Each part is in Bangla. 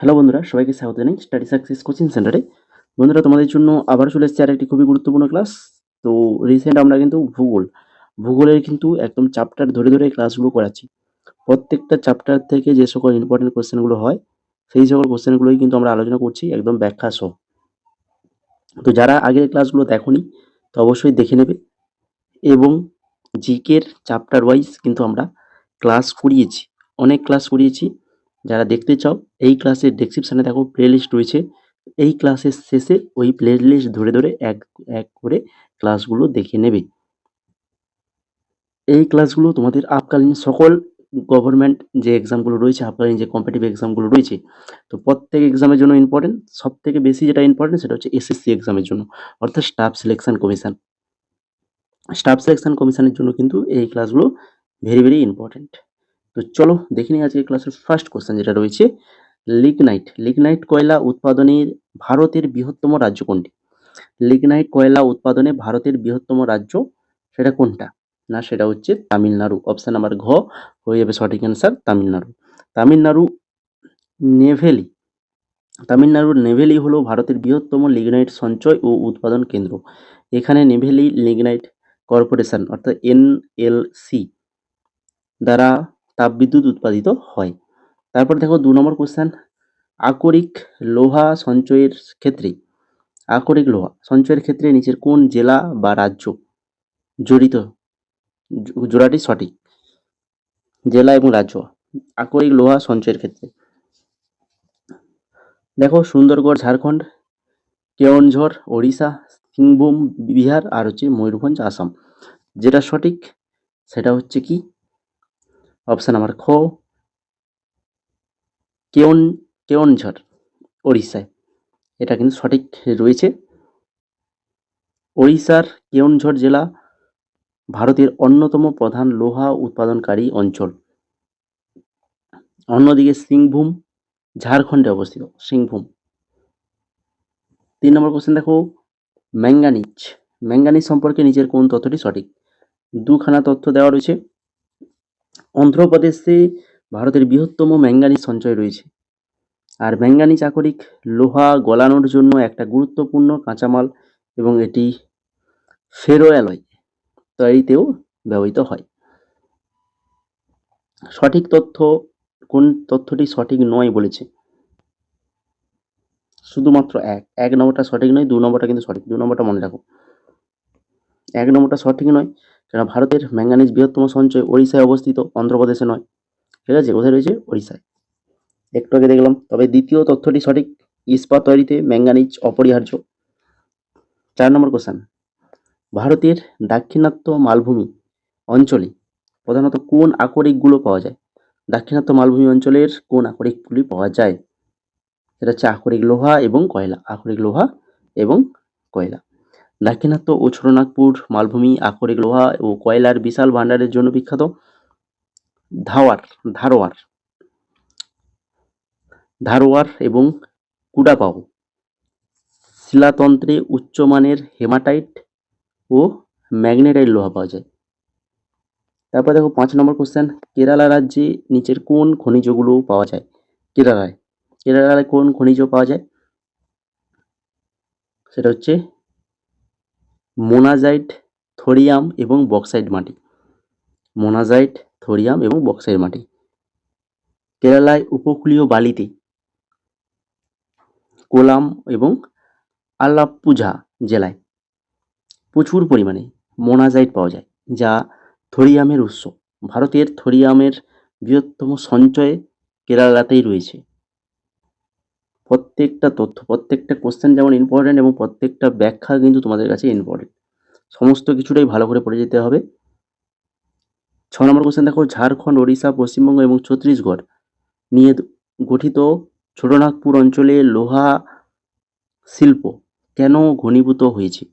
হ্যালো বন্ধুরা, সবাইকে স্বাগত জানাই স্টাডি সাকসেস কোচিং সেন্টারে। বন্ধুরা, তোমাদের জন্য আবার চলে এসেছে আর একটি খুবই গুরুত্বপূর্ণ ক্লাস। তো রিসেন্ট আমরা কিন্তু ভূগোলের কিন্তু একদম চ্যাপ্টার ধরে ধরে ক্লাসগুলো করাচ্ছি। প্রত্যেকটা চ্যাপ্টার থেকে যে সকল ইম্পর্টেন্ট কোশ্চেনগুলো হয়, সেই সকল কোশ্চেনগুলোই কিন্তু আমরা আলোচনা করছি একদম ব্যাখ্যা সহ। তো যারা আগের ক্লাসগুলো দেখোনি, তো অবশ্যই দেখে নেবে। এবং জিকের চ্যাপ্টার ওয়াইজ কিন্তু আমরা ক্লাস করিয়েছি, অনেক ক্লাস করিয়েছি। যারা দেখতে চাও, এই ক্লাসের ডেসক্রিপশনে দেখো প্লে লিস্ট রয়েছে। এই ক্লাসের শেষে ওই প্লে লিস্ট ধরে ধরে এক এক করে ক্লাসগুলো দেখে নেবে। এই ক্লাসগুলো তোমাদের আপকালীন সকল গভর্নমেন্ট যে এক্সামগুলো রয়েছে, আপকালীন যে কম্পিটিটিভ এক্সামগুলো রয়েছে, তো প্রত্যেক এক্সামের জন্য ইম্পর্টেন্ট। সব থেকে বেশি যেটা ইম্পর্টেন্ট সেটা হচ্ছে এসএসসি এক্সামের জন্য, অর্থাৎ স্টাফ সিলেকশন কমিশনের জন্য কিন্তু এই ক্লাসগুলো ভেরি ভেরি ইম্পর্টেন্ট। তো চলো দেখে নিই আজকে ক্লাসের ফার্স্ট কোশ্চেন, যেটা রয়েছে লিগনাইট কয়লা উৎপাদনের ভারতের বৃহত্তম রাজ্য কোনটি? লিগনাইট কয়লা উৎপাদনে ভারতের বৃহত্তম রাজ্য সেটা কোনটা? না, সেটা হচ্ছে তামিলনাড়ু। অপশন নাম্বার ঘ হয়ে যাবে সঠিক অ্যান্সার, তামিলনাড়ু। তামিলনাড়ু নেভেলি তামিলনাড়ুর নেভেলি হলো ভারতের বৃহত্তম লিগনাইট সঞ্চয় ও উৎপাদন কেন্দ্র। এখানে নেভেলি লিগনাইট কর্পোরেশন অর্থাৎ এনএলসি দ্বারা তাপবিদ্যুৎ উৎপাদিত হয়। তারপর দেখো 2 নম্বর কোশ্চেন, আকরিক লোহা সঞ্চয়ের ক্ষেত্রে নিচের কোন জেলা বা রাজ্য জড়িত? জোড়াটি সঠিক, জেলা এবং রাজ্য আকরিক লোহা সঞ্চয়ের ক্ষেত্রে। দেখো সুন্দরগড় ঝাড়খণ্ড, কেওনঝড় ওড়িশা, সিংভূম বিহার, আর হচ্ছে ময়ূরভঞ্জ আসাম। যেটা সঠিক সেটা হচ্ছে কি অপশন নাম্বার খ, কেওনঝড় ওড়িশায়। এটা কিন্তু সঠিক রয়েছে। ওড়িশার কেওনঝড় জেলা ভারতের অন্যতম প্রধান লোহা উৎপাদনকারী অঞ্চল। অন্যদিকে সিংভূম ঝাড়খণ্ডে অবস্থিত, সিংভূম। 3 নম্বর কোশ্চেন দেখো, ম্যাঙ্গানিজ সম্পর্কে নিচের কোন তথ্যটি সঠিক? দুখানা তথ্য দেওয়া রয়েছে। অন্ধ্রপ্রদেশে ভারতের বৃহত্তম ম্যাঙ্গানিজ সঞ্চয় রয়েছে, আর ম্যাঙ্গানিজ আকরিক লোহা গলানোর জন্য একটা গুরুত্বপূর্ণ কাঁচামাল এবং এটি ফেরোঅ্যালয় তৈরিতেও ব্যবহৃত হয়। সঠিক তথ্য, কোন তথ্যটি সঠিক নয় বলেছে? শুধুমাত্র এক নম্বরটা সঠিক নয়, 2 নম্বরটা কিন্তু সঠিক। 2 নম্বরটা মনে রাখো, 1 নম্বরটা সঠিক নয়, কারণ ভারতের ম্যাঙ্গানিজ বৃহত্তম সঞ্চয় ওড়িশায় অবস্থিত, অন্ধ্রপ্রদেশে নয়। ঠিক আছে, কোথায় রয়েছে? ওড়িশায়। একটু আগে দেখলাম। তবে দ্বিতীয় তথ্যটি সঠিক, ইস্পাত তৈরিতে ম্যাঙ্গানিজ অপরিহার্য। 4 নম্বর কোশ্চেন, ভারতের দাক্ষিণাত্য মালভূমি অঞ্চলে প্রধানত কোন আকরিকগুলো পাওয়া যায়? দাক্ষিণাত্য মালভূমি অঞ্চলের কোন আকরিকগুলি পাওয়া যায়? সেটা হচ্ছে আকরিক লোহা এবং কয়লা। দাক্ষিণাত্য ও ছোটনাগপুর মালভূমি আকরিক লোহা ও কয়লার বিশাল ভান্ডারের জন্য বিখ্যাত। ধারওয়ার এবং কুডাপাও শিলাতন্ত্রে উচ্চমানের হেমাটাইট ও ম্যাগনেটাইট লোহা পাওয়া যায়। তারপর দেখো 5 নম্বর কোশ্চেন, কেরালা রাজ্যে নিচের কোন খনিজগুলো পাওয়া যায়? কেরালায় কোন খনিজ পাওয়া যায়? সেটা হচ্ছে মোনাজাইট, থোরিয়াম এবং বক্সাইট মাটি। কেরালায় উপকূলীয় বালিতে কোলাম এবং আলাপ্পুঝা জেলায় প্রচুর পরিমাণে মোনাজাইট পাওয়া যায়, যা থোরিয়ামের উৎস। ভারতের থোরিয়ামের বৃহত্তম সঞ্চয় কেরালাতেই রয়েছে। প্রত্যেকটা তথ্য, প্রত্যেকটা কোশ্চেন যেমন ইম্পর্টেন্ট এবং প্রত্যেকটা ব্যাখ্যা কিন্তু তোমাদের কাছে ইম্পর্টেন্ট। সমস্ত কিছুটাই ভালো করে পড়ে যেতে হবে। 6 নম্বর কোশ্চেন দেখো, ঝাড়খণ্ড, ওড়িশা, পশ্চিমবঙ্গ এবং ছত্তিশগড় নিয়ে গঠিত ছোটনাগপুর অঞ্চলে লোহা শিল্প কেন ঘনীভূত হয়েছে?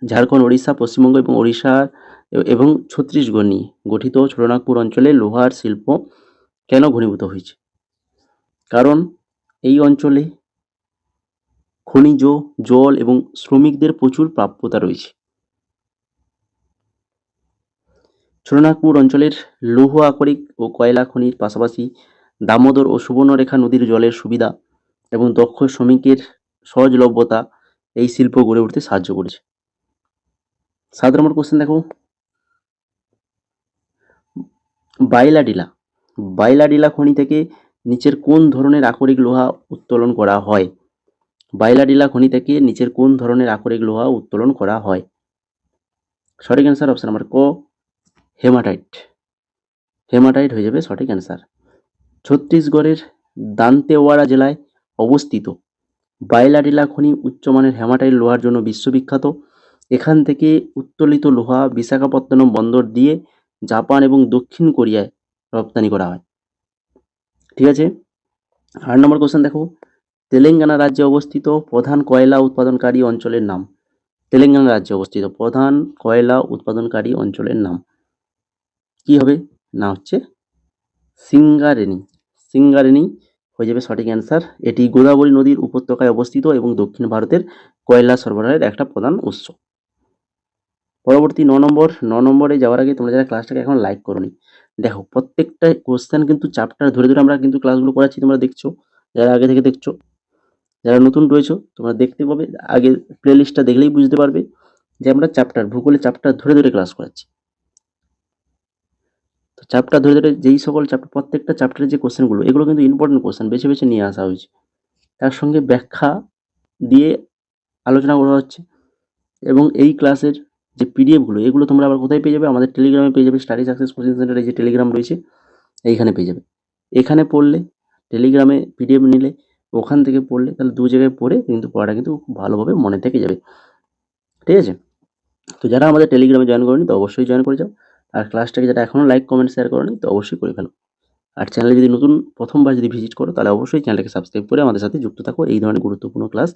ঝাড়খণ্ড, ওড়িশা, পশ্চিমবঙ্গ এবং ছত্তিশগড় নিয়ে গঠিত ছোটনাগপুর অঞ্চলে লোহার শিল্প কেন ঘনীভূত হয়েছে? কারণ এই অঞ্চলে খনিজ, জল এবং শ্রমিকদের প্রচুর প্রাপ্যতা রয়েছে। ছোটনাগপুর অঞ্চলের লৌহ আকরিক ও কয়লা খনির পাশাপাশি দামোদর ও সুবর্ণরেখা নদীর জলের সুবিধা এবং দক্ষ শ্রমিকের সহজলভ্যতা এই শিল্প গড়ে উঠতে সাহায্য করেছে। 7 নম্বর কোশ্চেন দেখো, বাইলাডিলা বাইলাডিলা খনি থেকে নিচের কোন ধরনের আকরিক লোহা উত্তোলন করা হয়? বাইলাডিলা খনি থেকে নিচের কোন ধরনের আকরিক লোহা উত্তোলন করা হয়? সঠিক অ্যান্সার অপশন নাম্বার ক, হেমাটাইট। হেমাটাইট হয়ে যাবে সঠিক অ্যান্সার। ছত্তিশগড়ের দান্তেওয়াড়া জেলায় অবস্থিত বাইলাডিলা খনি উচ্চমানের হেমাটাইট লোহার জন্য বিশ্ববিখ্যাত। এখান থেকে উত্তোলিত লোহা বিশাখাপত্তনম বন্দর দিয়ে জাপান এবং দক্ষিণ কোরিয়ায় রপ্তানি করা হয়। ঠিক আছে, 8 নম্বর কোশ্চেন দেখো, তেলেঙ্গানা রাজ্যে অবস্থিত প্রধান কয়লা উৎপাদনকারী অঞ্চলের নাম। তেলেঙ্গানা রাজ্যে অবস্থিত প্রধান কয়লা উৎপাদনকারী অঞ্চলের নাম কি হবে? না হচ্ছে সিঙ্গারেনি। সিঙ্গারেনি হয়ে যাবে সঠিক অ্যান্সার। এটি গোদাবরী নদীর উপত্যকায় অবস্থিত এবং দক্ষিণ ভারতের কয়লা সরবরাহের একটা প্রধান উৎস। পরবর্তী 9 নম্বরে যাওয়ার আগে তোমরা যারা ক্লাসটাকে এখন লাইক করোনি, দেখো প্রত্যেকটা কোশ্চেন কিন্তু চ্যাপ্টার ধরে ধরে আমরা কিন্তু ক্লাসগুলো করাচ্ছি, তোমরা দেখছো, যারা আগে থেকে দেখছো, যারা নতুন রয়েছো তোমরা দেখতে পাবে, আগে প্লে লিস্টটা দেখলেই বুঝতে পারবে যে আমরা ভূগোলের চ্যাপ্টার ধরে ধরে ক্লাস করাচ্ছি। তো চ্যাপ্টার ধরে ধরে যেই সকল চ্যাপ্টার, প্রত্যেকটা চ্যাপ্টারের যে কোশ্চেনগুলো, এগুলো কিন্তু ইম্পর্টেন্ট কোশ্চেন বেছে বেছে নিয়ে আসা হয়েছে, তার সঙ্গে ব্যাখ্যা দিয়ে আলোচনা করা হচ্ছে। এবং এই ক্লাসের যে পিডিএফগুলো, এগুলো তোমরা আবার কোথায় পেয়ে যাবে? আমাদের টেলিগ্রামে পেয়ে যাবে। স্টাডি সাকসেস কোচিং সেন্টারে যে টেলিগ্রাম রয়েছে এইখানে পেয়ে যাবে। এখানে পড়লে, টেলিগ্রামে পিডিএফ নিলে, ওখান থেকে পড়লে, তাহলে দু জায়গায় পড়ে কিন্তু পড়াটা কিন্তু খুব ভালোভাবে মনে থেকে যাবে। ঠিক আছে, তো যারা আমাদের টেলিগ্রামে জয়েন করেনি তো অবশ্যই জয়েন করে যাও। আর ক্লাসটাকে যারা এখনও লাইক কমেন্ট শেয়ার করেনি তো অবশ্যই করে ফেলো। আর চ্যানেলে যদি নতুন প্রথমবার যদি ভিজিট করো তাহলে অবশ্যই চ্যানেলটাকে সাবস্ক্রাইব করে আমাদের সাথে যুক্ত থাকো এই ধরনের গুরুত্বপূর্ণ ক্লাস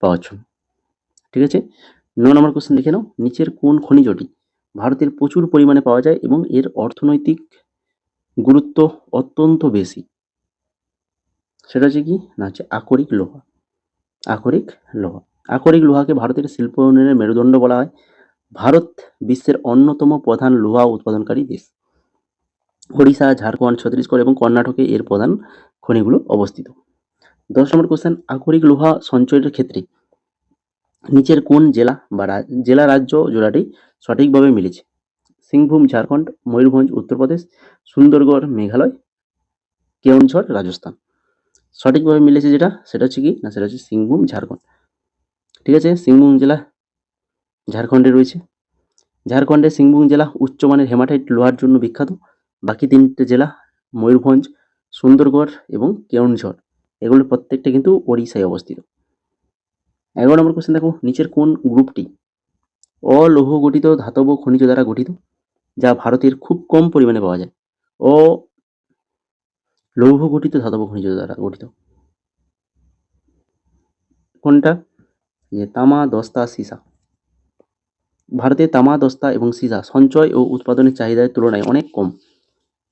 পাওয়ার জন্য। ঠিক আছে, 9 নম্বর কোশ্চেন দেখে নাও, নিচের কোন খনিজটি ভারতের প্রচুর পরিমাণে পাওয়া যায় এবং এর অর্থনৈতিক গুরুত্ব অত্যন্ত বেশি? সেটা হচ্ছে কি না, হচ্ছে আকরিক লোহা। আকরিক লোহা, আকরিক লোহাকে ভারতের শিল্প উন্নয়নের মেরুদণ্ড বলা হয়। ভারত বিশ্বের অন্যতম প্রধান লোহা উৎপাদনকারী দেশ। ওড়িশা, ঝাড়খণ্ড, ছত্তিশগড় এবং কর্ণাটকে এর প্রধান খনিগুলো অবস্থিত। 10 নম্বর কোশ্চেন, আকরিক লোহা সঞ্চয়ের ক্ষেত্রে নিচের কোন জেলা বা জেলা রাজ্য জোড়াটি সঠিকভাবে মিলেছে? সিংভূম ঝাড়খণ্ড, ময়ূরভঞ্জ উত্তরপ্রদেশ, সুন্দরগড় মেঘালয়, কেওনঝড় রাজস্থান। সঠিকভাবে মিলেছে যেটা, সেটা হচ্ছে কি না, সেটা হচ্ছে সিংভূম ঝাড়খণ্ড। ঠিক আছে, সিংভূম জেলা ঝাড়খণ্ডে রয়েছে। ঝাড়খণ্ডের সিংভূম জেলা উচ্চমানের হেমাটাইট লোহার জন্য বিখ্যাত। বাকি 3টে জেলা ময়ূরভঞ্জ, সুন্দরগড় এবং কেওনঝড়, এগুলো প্রত্যেকটা কিন্তু ওড়িশায় অবস্থিত। 11 নম্বর কোশ্চেন দেখো, নিচের কোন গ্রুপটি অলৌহ গঠিত ধাতব খনিজ দ্বারা গঠিত, যা ভারতের খুব কম পরিমাণে পাওয়া যায়? লৌহ গঠিত ধাতব খনিজ দ্বারা গঠিত কোনটা? যে তামা, দস্তা, সীসা। ভারতে তামা, দস্তা এবং সীসা সঞ্চয় ও উৎপাদনের চাহিদার তুলনায় অনেক কম,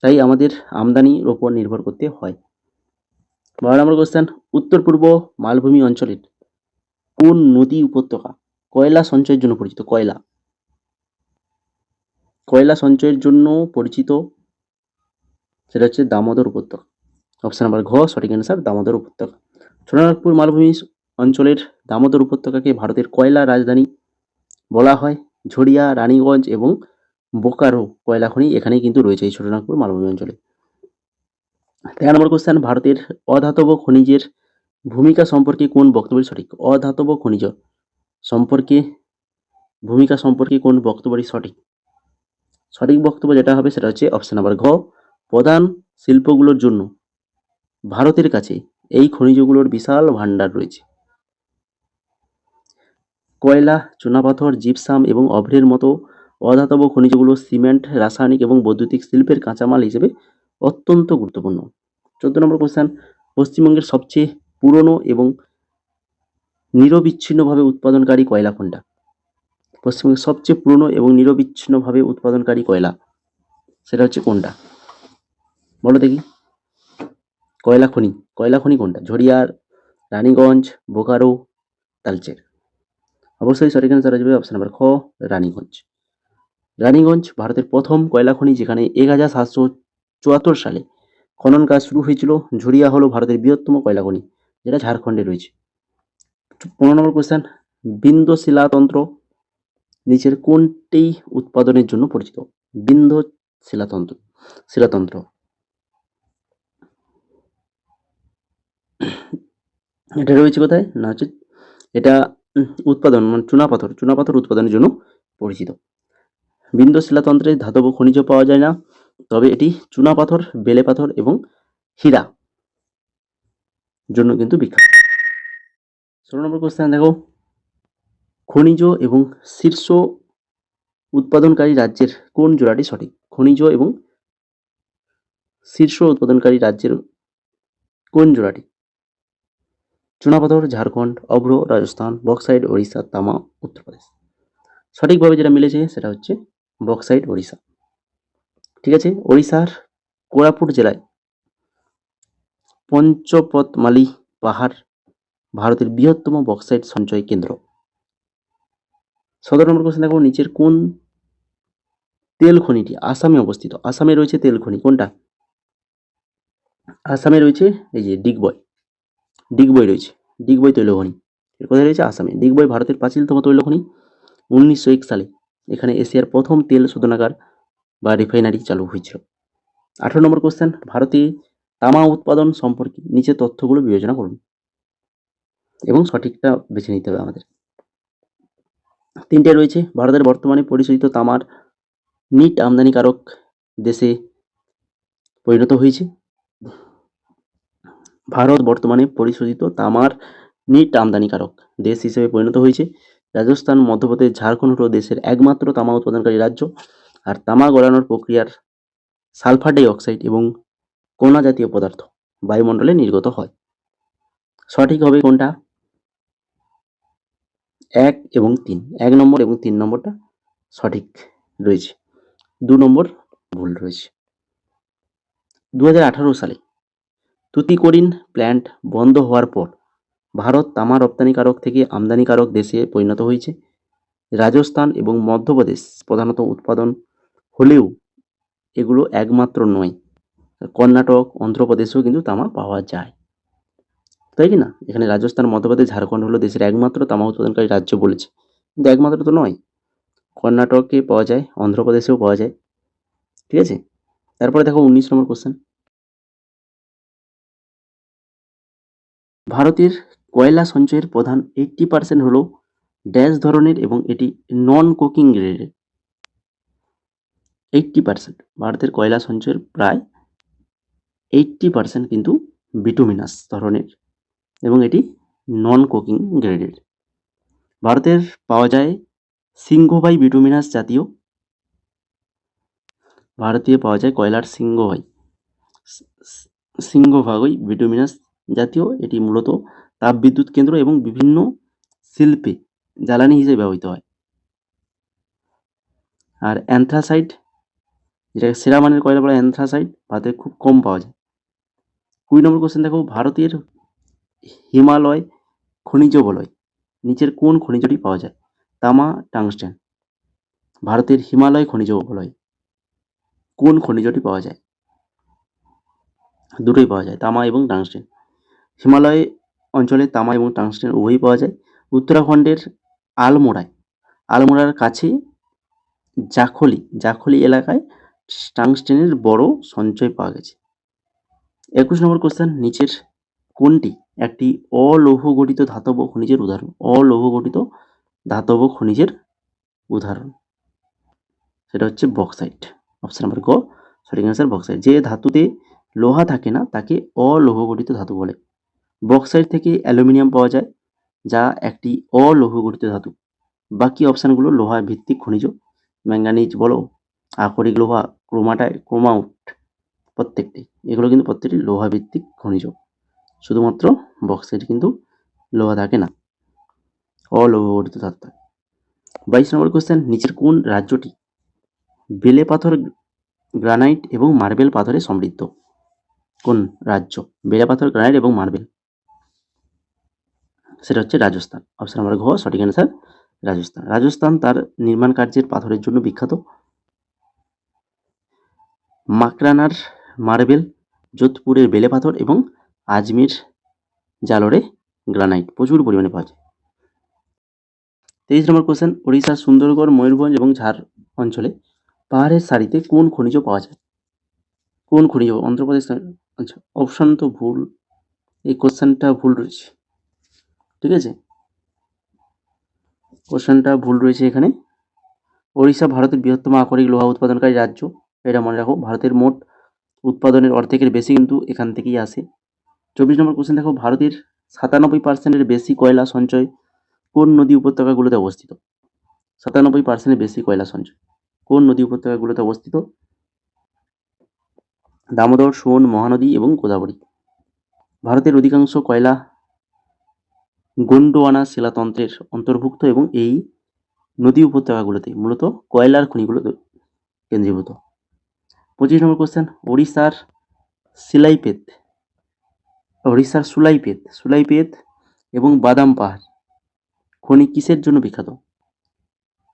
তাই আমাদের আমদানির ওপর নির্ভর করতে হয়। 12 নম্বর কোশ্চেন, উত্তর পূর্ব মালভূমি অঞ্চলের কোন নদী উপত্যকা কয়লা সঞ্চয়ের জন্য পরিচিত? কয়লা সঞ্চয়ের জন্য পরিচিত, সেটা হচ্ছে দামোদর উপত্যকা। অপশন নাম্বার ঘ সঠিক অ্যান্সার, দামোদর উপত্যকা। ছোটনাগপুর মালভূমি অঞ্চলের দামোদর উপত্যকাকে ভারতের কয়লা রাজধানী বলা হয়। ঝরিয়া, রানীগঞ্জ এবং বোকারো কয়লা খনি এখানেই কিন্তু রয়েছে এই ছোটনাগপুর মালভূমি অঞ্চলে। 13 নম্বর কোশ্চেন, ভারতের অধাতব খনিজের ভূমিকা সম্পর্কে কোন বক্তব্য সঠিক? অধাতব খনিজ সম্পর্কে ভূমিকা সম্পর্কে কোন বক্তব্যটি সঠিক? সঠিক বক্তব্য যেটা হবে সেটা হচ্ছে অপশন নাম্বার ঘ, প্রধান শিল্পগুলোর জন্য ভারতের কাছে এই খনিজগুলোর বিশাল ভান্ডার রয়েছে। কয়লা, চুনাপাথর, জিপসাম এবং অভ্রের মতো অধাতব খনিজগুলো সিমেন্ট, রাসায়নিক এবং বৈদ্যুতিক শিল্পের কাঁচামাল হিসেবে অত্যন্ত গুরুত্বপূর্ণ। 14 নম্বর কোশ্চেন, পশ্চিমবঙ্গের সবচেয়ে পুরনো এবং নিরবিচ্ছিন্নভাবে উৎপাদনকারী কয়লা কোনটা? পশ্চিমবঙ্গের সবচেয়ে পুরনো এবং নিরবিচ্ছিন্নভাবে উৎপাদনকারী কয়লা, সেটা হচ্ছে কোনটা? বলো দেখি। কয়লা খনি কোনটা? ঝরিয়ার, রানীগঞ্জ, বোকারো, তালচের। অবশ্যই সঠিক অ্যান্সার আসবে অপশন নাম্বার খ, রানীগঞ্জ। রানীগঞ্জ ভারতের প্রথম কয়লা খনি, যেখানে 1774 সালে খনন কাজ শুরু হয়েছিল। ঝুরিয়া হলো ভারতের বৃহত্তম কয়লা খনি, যেটা ঝাড়খণ্ডে রয়েছে। 15 নম্বর কোয়েশ্চেন, বিন্ধ্য শিলাতন্ত্র নিচের কোনটি উৎপাদনের জন্য পরিচিত? বিন্ধ্য শিলাতন্ত্র শিলাতন্ত্র এটা রয়েছে কোথায় না, হচ্ছে এটা উৎপাদন মানে চুনাপাথর উৎপাদনের জন্য পরিচিত। বিন্ধ্য শিলাতন্ত্রে ধাতব খনিজ পাওয়া যায় না, তবে এটি চুনাপাথর, বেলে পাথর এবং হীরা জন্য কিন্তু বিখ্যাত। 16 নম্বর কোশ্চেন দেখো, খনিজ এবং শীর্ষ উৎপাদনকারী রাজ্যের কোন জোড়াটি সঠিক? খনিজ এবং শীর্ষ উৎপাদনকারী রাজ্যের কোন জোড়াটি? চুনাপাথর ঝাড়খণ্ড, অভ্র রাজস্থান, বক্সাইট ওড়িশা, তামা উত্তরপ্রদেশ। সঠিকভাবে যেটা মিলেছে সেটা হচ্ছে বক্সাইট ওড়িশা। ঠিক আছে, ওড়িশার কোরাপুট জেলায় পঞ্চপতমালী পাহাড় ভারতের বৃহত্তম বক্সাইট সঞ্চয় কেন্দ্র। 17 নম্বর কোশ্চেন দেখো, নিচের কোন তেল খনিটি আসামে অবস্থিত? আসামে রয়েছে তেল খনি কোনটা? আসামে রয়েছে এই যে ডিগবই রয়েছে, ডিগবই তৈল খনি। কোথায় রয়েছে? আসামে। ডিগবই ভারতের প্রাচীনতম তৈল খনি। 1901 সালে এখানে এশিয়ার প্রথম তেল শোধনাগার বা রিফাইনারি চালু হয়েছিল। 18 নম্বর কোশ্চেন, ভারতে তামা উৎপাদন সম্পর্কে নিচে তথ্যগুলো বিবেচনা করুন এবং সঠিকটা বেছে নিতে হবে আমাদের। 3টে রয়েছে। ভারতের বর্তমানে পরিশোধিত তামার নিট আমদানিকারক দেশে পরিণত হয়েছে। ভারত বর্তমানে পরিশোধিত তামার নিট আমদানিকারক দেশ হিসেবে পরিণত হয়েছে। রাজস্থান, মধ্যপ্রদেশ, ঝাড়খণ্ড হল দেশের একমাত্র তামা উৎপাদনকারী রাজ্য। আর তামা গলানোর প্রক্রিয়ার সালফার ডাই অক্সাইড এবং কণা জাতীয় পদার্থ বায়ুমণ্ডলে নির্গত হয়। সঠিক হবে কোনটা? 1 এবং 3, 1 নম্বর এবং 3 নম্বরটা সঠিক রয়েছে, 2 নম্বর ভুল রয়েছে। 2018 সালে তুতিকোরিন প্ল্যান্ট বন্ধ হওয়ার পর ভারত তামা রপ্তানিকারক থেকে আমদানিকারক দেশে পরিণত হয়েছে। রাজস্থান এবং মধ্যপ্রদেশ প্রধানত উৎপাদন হলেও এগুলো একমাত্র নয়, কর্ণাটক, অন্ধ্রপ্রদেশেও কিন্তু তামা পাওয়া যায়, তাই কি না? এখানে রাজস্থান, মধ্যপ্রদেশ, ঝাড়খণ্ড হলো দেশের একমাত্র তামা উৎপাদনকারী রাজ্য বলেছে, কিন্তু একমাত্র তো নয়, কর্ণাটকে পাওয়া যায়, অন্ধ্রপ্রদেশেও পাওয়া যায়। ঠিক আছে, তারপরে দেখো 19 নম্বর কোশ্চেন, ভারতের কয়লা সঞ্চয়ের প্রধান 80% হলো ড্যাশ ধরনের এবং এটি নন কোকিং গ্রেডের। 80% ভারতের কয়লা সঞ্চয়ের প্রায় 80% কিন্তু বিটুমিনাস ধরনের এবং এটি নন কোকিং গ্রেডের। ভারতের পাওয়া যায় সিংহভাই বিটুমিনাস জাতীয়, ভারতে পাওয়া যায় কয়লার সিংহভাগই বিটুমিনাস জাতীয়। এটি মূলত তাপবিদ্যুৎ কেন্দ্র এবং বিভিন্ন শিল্পে জ্বালানি হিসেবে ব্যবহৃত হয়। আর অ্যান্থ্রাসাইট, যেটাকে সেরা মানের কয়লা বলা হয় অ্যান্থ্রাসাইট, ভারতে খুব কম পাওয়া যায়। 20 নম্বর কোশ্চেন দেখো, ভারতের হিমালয় খনিজ বলয় নিচের কোন খনিজটি পাওয়া যায়? তামা, টাংস্টেন। ভারতের হিমালয় খনিজ বলয় কোন খনিজটি পাওয়া যায়? দুটোই পাওয়া যায়, তামা এবং টাংস্টেন। হিমালয় অঞ্চলে তামা এবং টাংস্টেন উভয়ই পাওয়া যায়। উত্তরাখণ্ডের আলমোড়ার কাছে জাখলি এলাকায় টাংস্টেনের বড় সঞ্চয় পাওয়া গেছে। 21 নম্বর কোশ্চেন, নিচের কোনটি একটি অলৌহ গঠিত ধাতব খনিজের উদাহরণ? অলৌহ গঠিত ধাতব খনিজের উদাহরণ সেটা হচ্ছে বক্সাইট। অপশন নাম্বার গ সঠিক অ্যান্সার বক্সাইট। যে ধাতুতে লোহা থাকে না তাকে অলৌহ গঠিত ধাতু বলে। বক্সাইট থেকে অ্যালুমিনিয়াম পাওয়া যায়, যা একটি অলৌহ গঠিত ধাতু। বাকি অপশানগুলো লোহা ভিত্তিক খনিজ, ম্যাঙ্গানিজ বলো, আকরিক লোহা, ক্রোমাউট, প্রত্যেকটি এগুলো কিন্তু প্রত্যেকটি লোহা ভিত্তিক খনিজ। শুধুমাত্র বক্সাইট কিন্তু লোহা থাকে না, অলৌহ গঠিত ধাতু থাকে। 22 নম্বর কোশ্চেন, নিচের কোন রাজ্যটি বেলে পাথর, গ্রানাইট এবং মার্বেল পাথরে সমৃদ্ধ? কোন রাজ্য বেলে পাথর, গ্রানাইট এবং মার্বেল? সেটা হচ্ছে রাজস্থান। অপশন নাম্বার ঘ সঠিক অ্যান্সার রাজস্থান। রাজস্থান তার নির্মাণ কার্যের পাথরের জন্য বিখ্যাত। মাকরানার মার্বেল যোধপুরের বেলে পাথর এবং আজমির জালোরে গ্রানাইট প্রচুর পরিমাণে পাওয়া যায়। 23 নম্বর কোশ্চেন, ওড়িশার সুন্দরগড়, ময়ূরভঞ্জ এবং ঝাড় অঞ্চলে পাহাড়ের সারিতে কোন খনিজ পাওয়া যায়? কোন খনিজ? অন্ধ্রপ্রদেশ। আচ্ছা, অপশন তো ভুল, এই কোশ্চেনটা ভুল রয়েছে, ঠিক আছে, কোশ্চেনটা ভুল রয়েছে এখানে। ওড়িশা ভারতের বৃহত্তম আকরিক লোহা উৎপাদনকারী রাজ্য, এটা মনে রাখো। ভারতের মোট উৎপাদনের অর্ধেকের বেশি কিন্তু এখান থেকেই আসে। 24 নম্বর কোশ্চেন দেখো, ভারতের 97% বেশি কয়লা সঞ্চয় কোন নদী উপত্যকাগুলোতে অবস্থিত? 97% বেশি কয়লা সঞ্চয় কোন নদী উপত্যকাগুলোতে অবস্থিত? দামোদর, সোন, মহানদী এবং গোদাবরী। ভারতের অধিকাংশ কয়লা গোন্ডোয়ানা শিলাতন্ত্রের অন্তর্ভুক্ত এবং এই নদী উপত্যকাগুলোতে মূলত কয়লার খনিগুলো কেন্দ্রীভূত। 25 নম্বর কোশ্চেন, ওড়িশার সুলাইপেত এবং বাদাম পাহাড় খনি কিসের জন্য বিখ্যাত?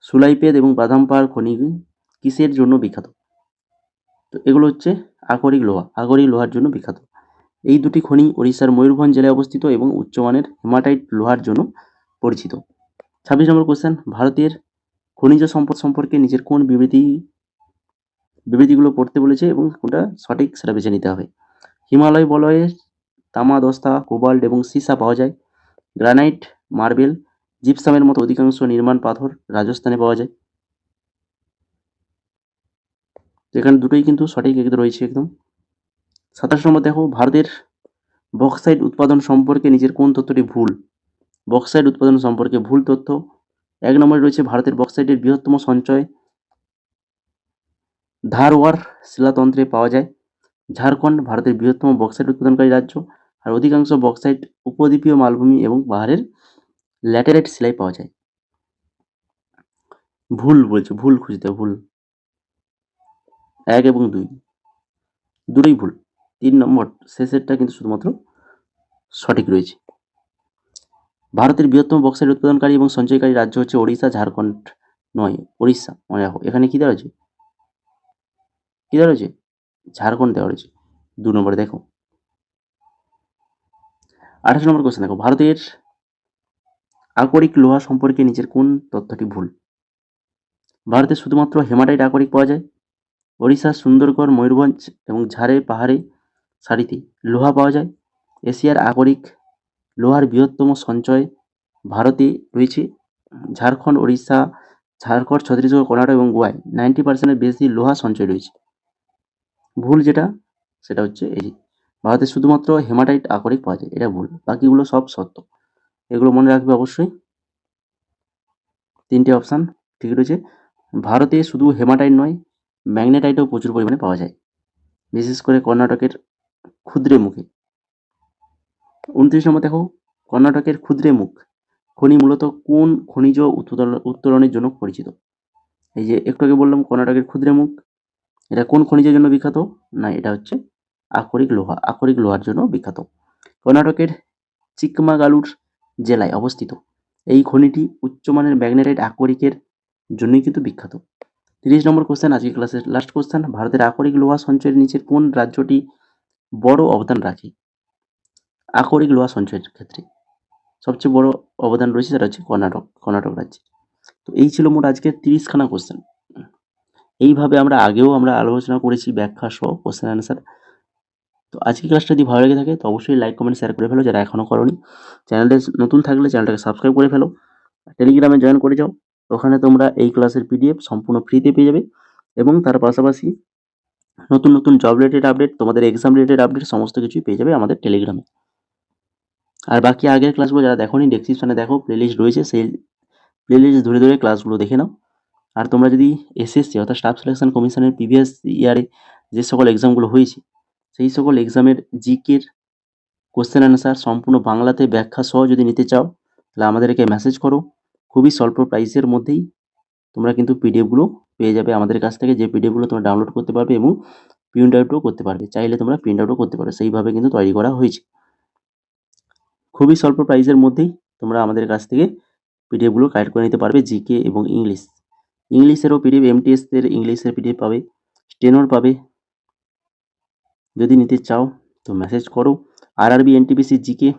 সুলাইপেত এবং বাদাম পাহাড় খনি কিসের জন্য বিখ্যাত? তো এগুলো হচ্ছে আকরিক লোহার জন্য বিখ্যাত। এই দুটি খনি ওড়িশার ময়ূরভঞ্জ জেলায় অবস্থিত এবং উচ্চমানের হেমাটাইট লোহার জন্য পরিচিত। 26 নম্বর কোশ্চেন, ভারতের খনিজ সম্পদ সম্পর্কে নিচের কোন বিবৃতিগুলো পড়তে বলেছে এবং কোনটা সঠিক সেটা বেছে নিতে হবে। হিমালয় বলয়ে তামা, দস্তা, কোবাল্ট এবং সীসা পাওয়া যায়। গ্রানাইট, মার্বেল, জিপসামের মতো অধিকাংশ নির্মাণ পাথর রাজস্থানে পাওয়া যায়। এখানে দুটোই কিন্তু সঠিক রয়েছে একদম। 27 নম্বর দেখো, ভারতের বক্সাইট উৎপাদন সম্পর্কে নিচের কোন তথ্যটি ভুল? বক্সাইট উৎপাদন সম্পর্কে ভুল তথ্য। 1 নম্বরে রয়েছে ভারতের বক্সাইটের বৃহত্তম সঞ্চয় ধারওয়াড় শিলাতন্ত্রে পাওয়া যায়। ঝাড়খণ্ড ভারতের বৃহত্তম বক্সাইট উৎপাদনকারী রাজ্য, আর অধিকাংশ বক্সাইট উপদ্বীপীয় মালভূমি এবং পাহাড়ের ল্যাটেরাইট শিলায় পাওয়া যায়। ভুল বলছে, ভুল খুঁজতে, ভুল 1 এবং 2 দুটোই ভুল। 3 নম্বর শেষেরটা কিন্তু শুধুমাত্র সঠিক রয়েছে। ভারতের বৃহত্তম বক্সাইট উৎপাদনকারী এবং সঞ্চয়কারী রাজ্য হচ্ছে ওড়িশা, ঝাড়খণ্ড নয়, ওড়িশা মনে রাখো। এখানে কি দেওয়া রয়েছে? ঝাড়খণ্ড দেওয়া রয়েছে 2 নম্বরে দেখো। 28 নম্বর কোশ্চেন দেখো, ভারতের আকরিক লোহা সম্পর্কে নিচের কোন তথ্যটি ভুল? ভারতে শুধুমাত্র হেমাটাইট আকরিক পাওয়া যায়। ওড়িশার সুন্দরগড়, ময়ূরভঞ্জ এবং ঝাড়ের পাহাড়ে সারিতে লোহা পাওয়া যায়। এশিয়ার আকরিক লোহার বৃহত্তম সঞ্চয় ভারতে রয়েছে। ঝাড়খণ্ড, ওড়িশা, ছত্তিশগড়, কর্ণাটক এবং গোয়ায় 90% বেশি লোহা সঞ্চয় রয়েছে। ভুল যেটা সেটা হচ্ছে এই, ভারতে শুধুমাত্র হেমাটাইট আকরিক পাওয়া যায়, এটা ভুল, বাকিগুলো সব সত্য। এগুলো মনে রাখবে অবশ্যই। 3টে অপশান ঠিক রয়েছে। ভারতে শুধু হেমাটাইট নয়, ম্যাগনেটাইটও প্রচুর পরিমাণে পাওয়া যায়, বিশেষ করে কর্ণাটকের ক্ষুদ্রে মুখে। 29 নম্বর দেখো, কর্ণাটকের ক্ষুদ্রে মুখ খনি মূলত কোন খনিজ উত্তোলনের জন্য পরিচিত? এই যে একটু আগে বললাম কর্ণাটকের ক্ষুদ্রে মুখ, এটা কোন খনিজের জন্য বিখ্যাত? না, এটা হচ্ছে আকরিক লোহার জন্য বিখ্যাত। কর্ণাটকের চিকমাগালুর জেলায় অবস্থিত এই খনিটি উচ্চমানের ম্যাগনেটাইট আকরিকের জন্যই কিন্তু বিখ্যাত। 30 নম্বর কোশ্চেন, আজকের ক্লাসের লাস্ট কোশ্চেন, ভারতের আকরিক লোহা সঞ্চয়ের নিচের কোন রাজ্যটি বড় অবদান রাখে আকরিক লোহা সঞ্চয়ের ক্ষেত্রে? সবচেয়ে বড় অবদান রয়েছে সেটা হচ্ছে কর্ণাটক রাজ্যে। তো এই ছিল মোট আজকের 30খানা কোশ্চেন। এইভাবে আমরা আগেও আলোচনা করেছি ব্যাখ্যা সহ কোশ্চেন অ্যান্সার। তো আজকের ক্লাসটা যদি ভালো লেগে থাকে তো অবশ্যই লাইক, কমেন্ট, শেয়ার করে ফেলো যারা এখনও করোনি। চ্যানেলটা নতুন থাকলে চ্যানেলটাকে সাবস্ক্রাইব করে ফেলো। টেলিগ্রামে জয়েন করে যাও, ওখানে তোমরা এই ক্লাসের পিডিএফ সম্পূর্ণ ফ্রিতে পেয়ে যাবে এবং তার পাশাপাশি নতুন জব রিলেটেড আপডেট, তোমাদের এক্সাম রিলেটেড আপডেট সমস্ত কিছুই পেয়ে যাবে আমাদের টেলিগ্রামে। আর বাকি আগের ক্লাসগুলো যারা দেখোনি ডেসক্রিপশনে দেখো, প্লেলিস্ট রয়েছে, সেই প্লেলিস্ট ধরে ক্লাসগুলো দেখে নাও। আর তোমরা যদি এসএসসি অর্থাৎ স্টাফ সিলেকশন কমিশনের প্রিভিয়াস ইয়ারে যে সকল এক্সামগুলো হয়েছে সেই সকল এক্সামের জিকের কোশ্চেন অ্যান্সার সম্পূর্ণ বাংলাতে ব্যাখ্যা সহ যদি নিতে চাও তাহলে আমাদেরকে মেসেজ করো। খুবই স্বল্প প্রাইসের মধ্যেই তোমরা কিন্তু পিডিএফগুলো পেয়ে যাবে আমাদের কাছ থেকে, যে পিডিএফগুলো তোমরা ডাউনলোড করতে পারবে এবং প্রিন্ট আউটও করতে পারবে, চাইলে তোমরা প্রিন্ট আউটও করতে পারবে, সেইভাবে কিন্তু তৈরি করা হয়েছে। খুবই স্বল্প প্রাইসের মধ্যেই তোমরা আমাদের কাছ থেকে পিডিএফগুলো কালেক্ট করে নিতে পারবে। জিকে এবং ইংলিশেরও পিডিএফ, এমটিএস এর ইংলিশের পিডিএফ পাবে, স্টেনোর পাবে, যদি নিতে চাও তো মেসেজ করো। আরআরবি, এনটিপিসি, জিকে,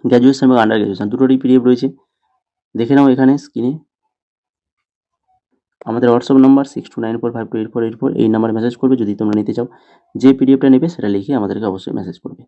গ্র্যাজুয়েশন এবং আন্ডার গ্র্যাজুয়েশন দুটোরই পিডিএফ রয়েছে, দেখে নাও এখানে স্ক্রিনে। আমাদের হোয়াটসঅ্যাপ নাম্বার 6294528484, এই নাম্বারে মেসেজ করবে যদি তোমরা নিতে চাও। যে পিডিএফটা নেবে সেটা লিখে আমাদেরকে অবশ্যই মেসেজ করবে।